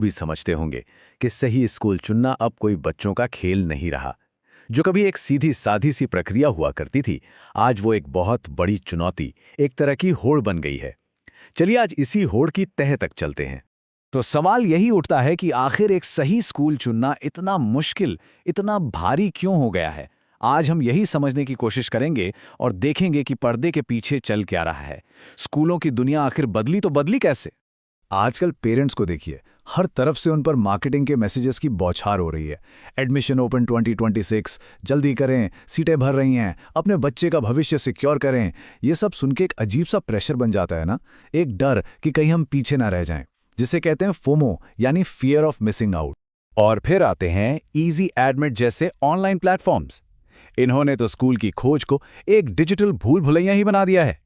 भी समझते होंगे कि सही स्कूल चुनना अब कोई बच्चों का खेल नहीं रहा। जो कभी एक सीधी सादी सी प्रक्रिया हुआ करती थी, आज वो एक बहुत बड़ी चुनौती, एक तरह की होड़ बन गई है। चलिए आज इसी होड़ की तह तक चलते हैं। तो सवाल यही उठता है कि आखिर एक सही स्कूल चुनना इतना मुश्किल, इतना भारी क्यों हो गया है। आज हम यही समझने की कोशिश करेंगे और देखेंगे कि पर्दे के पीछे चल क्या रहा है। स्कूलों की दुनिया आखिर बदली तो बदली कैसे। आजकल पेरेंट्स को देखिए, हर तरफ से उन पर मार्केटिंग के मैसेजेस की बौछार हो रही है। एडमिशन ओपन 2026, जल्दी करें, सीटें भर रही हैं, अपने बच्चे का भविष्य सिक्योर करें। ये सब सुन के एक अजीब सा प्रेशर बन जाता है ना, एक डर कि कहीं हम पीछे ना रह जाएं, जिसे कहते हैं फोमो, यानी फियर ऑफ मिसिंग आउट। और फिर आते हैं इजी एडमिट जैसे ऑनलाइन प्लेटफॉर्म्स। इन्होंने तो स्कूल की खोज को एक डिजिटल भूल भुलैया ही बना दिया है।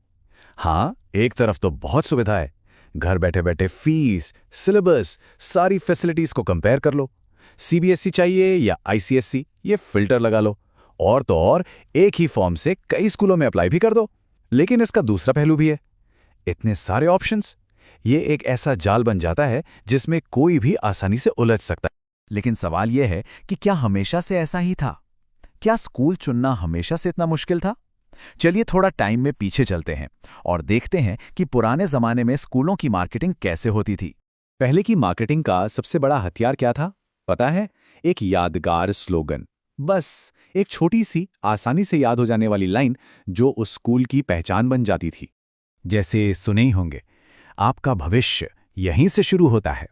हाँ, एक तरफ तो बहुत सुविधा है, घर बैठे बैठे फीस, सिलेबस, सारी फैसिलिटीज को कंपेयर कर लो। सीबीएसई चाहिए या आईसीएसई, ये फिल्टर लगा लो। और तो और एक ही फॉर्म से कई स्कूलों में अप्लाई भी कर दो। लेकिन इसका दूसरा पहलू भी है, इतने सारे ऑप्शंस, ये एक ऐसा जाल बन जाता है जिसमें कोई भी आसानी से उलझ सकता है। लेकिन सवाल यह है कि क्या हमेशा से ऐसा ही था? क्या स्कूल चुनना हमेशा से इतना मुश्किल था? चलिए थोड़ा टाइम में पीछे चलते हैं और देखते हैं कि पुराने जमाने में स्कूलों की मार्केटिंग कैसे होती थी। पहले की मार्केटिंग का सबसे बड़ा हथियार क्या था पता है? एक यादगार स्लोगन। बस एक छोटी सी, आसानी से याद हो जाने वाली लाइन जो उस स्कूल की पहचान बन जाती थी। जैसे सुने ही होंगे, आपका भविष्य यहीं से शुरू होता है,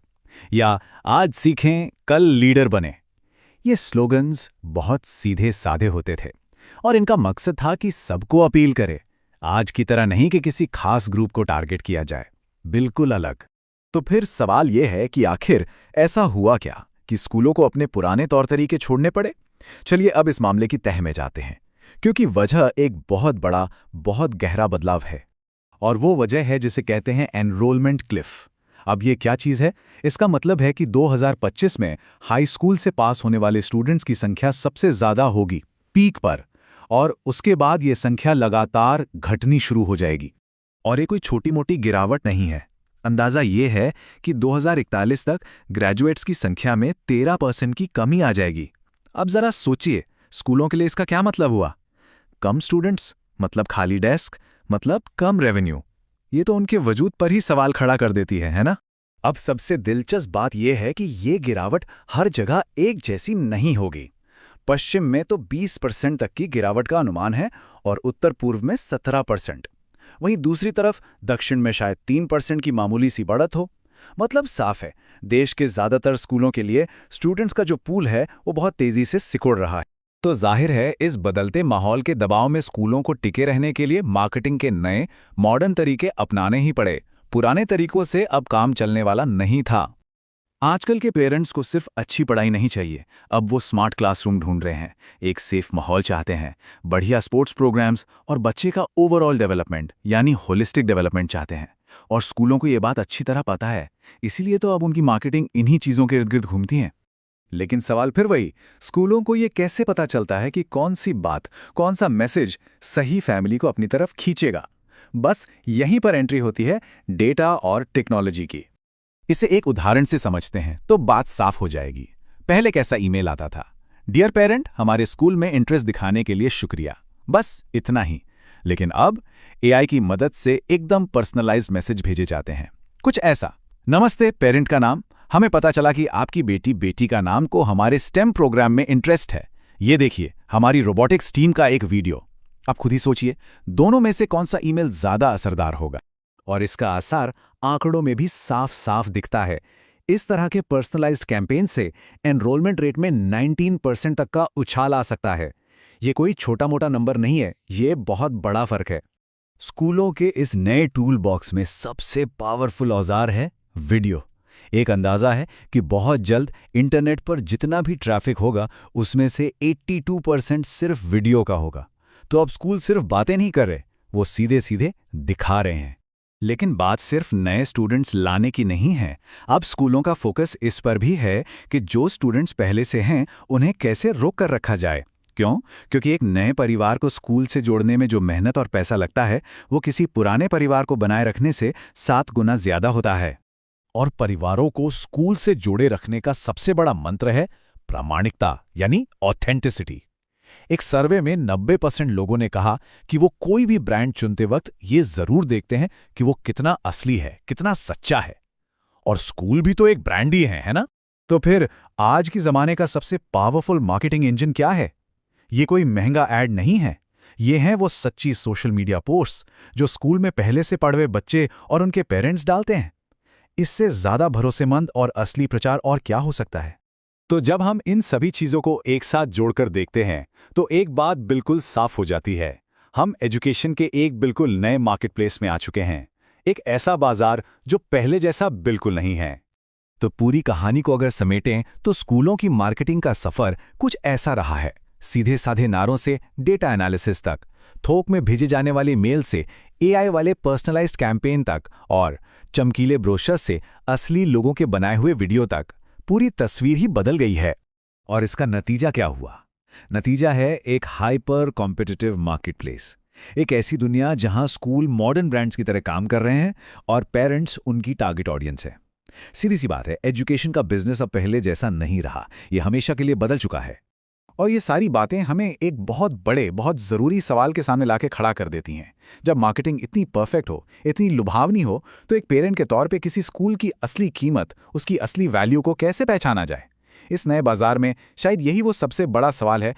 या आज सीखें कल लीडर बने। ये स्लोगन्स बहुत सीधे साधे होते थे और इनका मकसद था कि सबको अपील करे। आज की तरह नहीं कि किसी खास ग्रुप को टारगेट किया जाए, बिल्कुल अलग। तो फिर सवाल यह है कि आखिर ऐसा हुआ क्या कि स्कूलों को अपने पुराने तौर तरीके छोड़ने पड़े? चलिए अब इस मामले की तह में जाते हैं, क्योंकि वजह एक बहुत बड़ा, बहुत गहरा बदलाव है। और वो वजह है जिसे कहते हैं एनरोलमेंट क्लिफ। अब ये क्या चीज़ है? इसका मतलब है कि 2025 में हाई स्कूल से पास होने वाले स्टूडेंट्स की संख्या सबसे ज़्यादा होगी, पीक पर, और उसके बाद ये संख्या लगातार घटनी शुरू हो जाएगी। और ये कोई छोटी मोटी गिरावट नहीं है। अंदाज़ा ये है कि 2041 तक ग्रेजुएट्स की संख्या में 13% की कमी आ जाएगी। अब ज़रा सोचिए, स्कूलों के लिए इसका क्या मतलब हुआ? कम स्टूडेंट्स मतलब खाली डेस्क, मतलब कम रेवेन्यू। ये तो उनके वजूद पर ही सवाल खड़ा कर देती है ना? अब सबसे दिलचस्प बात यह है कि ये गिरावट हर जगह एक जैसी नहीं होगी। पश्चिम में तो 20% तक की गिरावट का अनुमान है और उत्तर पूर्व में 17%। वहीं दूसरी तरफ दक्षिण में शायद 3% की मामूली सी बढ़त हो। मतलब साफ है, देश के ज़्यादातर स्कूलों के लिए स्टूडेंट्स का जो पूल है वो बहुत तेज़ी से सिकुड़ रहा है। तो जाहिर है, इस बदलते माहौल के दबाव में स्कूलों को टिके रहने के लिए मार्केटिंग के नए, मॉडर्न तरीके अपनाने ही पड़े। पुराने तरीकों से अब काम चलने वाला नहीं था। आजकल के पेरेंट्स को सिर्फ अच्छी पढ़ाई नहीं चाहिए, अब वो स्मार्ट क्लासरूम ढूंढ रहे हैं, एक सेफ माहौल चाहते हैं, बढ़िया स्पोर्ट्स प्रोग्राम्स और बच्चे का ओवरऑल डेवलपमेंट यानी होलिस्टिक डेवलपमेंट चाहते हैं। और स्कूलों को ये बात अच्छी तरह पता है, इसीलिए तो अब उनकी मार्केटिंग इन्हीं चीज़ों के इर्द गिर्द घूमती है। लेकिन सवाल फिर वही, स्कूलों को ये कैसे पता चलता है कि कौन सी बात, कौन सा मैसेज सही फैमिली को अपनी तरफ खींचेगा? बस यहीं पर एंट्री होती है डेटा और टेक्नोलॉजी की। इसे एक उदाहरण से समझते हैं तो बात साफ हो जाएगी। पहले कैसा ईमेल आता था? डियर पेरेंट, हमारे स्कूल में इंटरेस्ट दिखाने के लिए शुक्रिया, बस इतना ही। लेकिन अब एआई की मदद से एकदम पर्सनलाइज्ड मैसेज भेजे जाते हैं। कुछ ऐसा, नमस्ते, पेरेंट का नाम, हमें पता चला कि आपकी बेटी का नाम को हमारे स्टेम प्रोग्राम में इंटरेस्ट है। ये देखिए हमारी रोबोटिक्स टीम का एक वीडियो। अब खुद ही सोचिए, दोनों में से कौन सा ईमेल ज्यादा असरदार होगा? और इसका असर आंकड़ों में भी साफ साफ दिखता है। इस तरह के पर्सनलाइज्ड कैंपेन से एनरोलमेंट रेट में 19% तक का उछाल आ सकता है। ये कोई छोटा मोटा नंबर नहीं है, ये बहुत बड़ा फर्क है। स्कूलों के इस नए टूल बॉक्स में सबसे पावरफुल औजार है वीडियो। एक अंदाजा है कि बहुत जल्द इंटरनेट पर जितना भी ट्रैफिक होगा उसमें से 82% सिर्फ वीडियो का होगा। तो अब स्कूल सिर्फ बातें नहीं कर रहे, वो सीधे सीधे दिखा रहे हैं। लेकिन बात सिर्फ नए स्टूडेंट्स लाने की नहीं है। अब स्कूलों का फोकस इस पर भी है कि जो स्टूडेंट्स पहले से हैं उन्हें कैसे रोक कर रखा जाए। क्यों? क्योंकि एक नए परिवार को स्कूल से जोड़ने में जो मेहनत और पैसा लगता है वो किसी पुराने परिवार को बनाए रखने से 7 गुना ज्यादा होता है। और परिवारों को स्कूल से जोड़े रखने का सबसे बड़ा मंत्र है प्रामाणिकता, यानी ऑथेंटिसिटी। एक सर्वे में 90% लोगों ने कहा कि वो कोई भी ब्रांड चुनते वक्त ये जरूर देखते हैं कि वो कितना असली है, कितना सच्चा है। और स्कूल भी तो एक ब्रांड ही है ना? तो फिर आज के जमाने का सबसे पावरफुल मार्केटिंग इंजन क्या है? ये कोई महंगा ऐड नहीं है। ये हैं वो सच्ची सोशल मीडिया पोस्ट्स जो स्कूल में पहले से पढ़े हुए बच्चे और उनके पेरेंट्स डालते हैं। इससे ज्यादा भरोसेमंद और असली प्रचार और क्या हो सकता है? तो जब हम इन सभी चीजों को एक साथ जोड़कर देखते हैं तो एक बात बिल्कुल साफ हो जाती है। हम एजुकेशन के एक बिल्कुल नए मार्केटप्लेस में आ चुके हैं। एक ऐसा बाजार जो पहले जैसा बिल्कुल नहीं है। तो पूरी कहानी को अगर समेटें तो स्कूलों की मार्केटिंग का सफर कुछ ऐसा रहा है। सीधे साधे नारों से डेटा एनालिसिस तक, थोक में भेजे जाने वाली मेल से एआई वाले पर्सनलाइज्ड कैंपेन तक और चमकीले ब्रोशर से असली लोगों के बनाए हुए वीडियो तक, पूरी तस्वीर ही बदल गई है। और इसका नतीजा क्या हुआ? नतीजा है एक हाइपर कॉम्पिटिटिव मार्केटप्लेस। एक ऐसी दुनिया जहां स्कूल मॉडर्न ब्रांड्स की तरह काम कर रहे हैं और पेरेंट्स उनकी टारगेट ऑडियंस है। सीधी सी बात है, एजुकेशन का बिजनेस अब पहले जैसा नहीं रहा। ये हमेशा के लिए बदल चुका है। और ये सारी बातें हमें एक बहुत बड़े, बहुत ज़रूरी सवाल के सामने लाके खड़ा कर देती हैं। जब मार्केटिंग इतनी परफेक्ट हो, इतनी लुभावनी हो, तो एक पेरेंट के तौर पे किसी स्कूल की असली कीमत, उसकी असली वैल्यू को कैसे पहचाना जाए? इस नए बाजार में शायद यही वो सबसे बड़ा सवाल है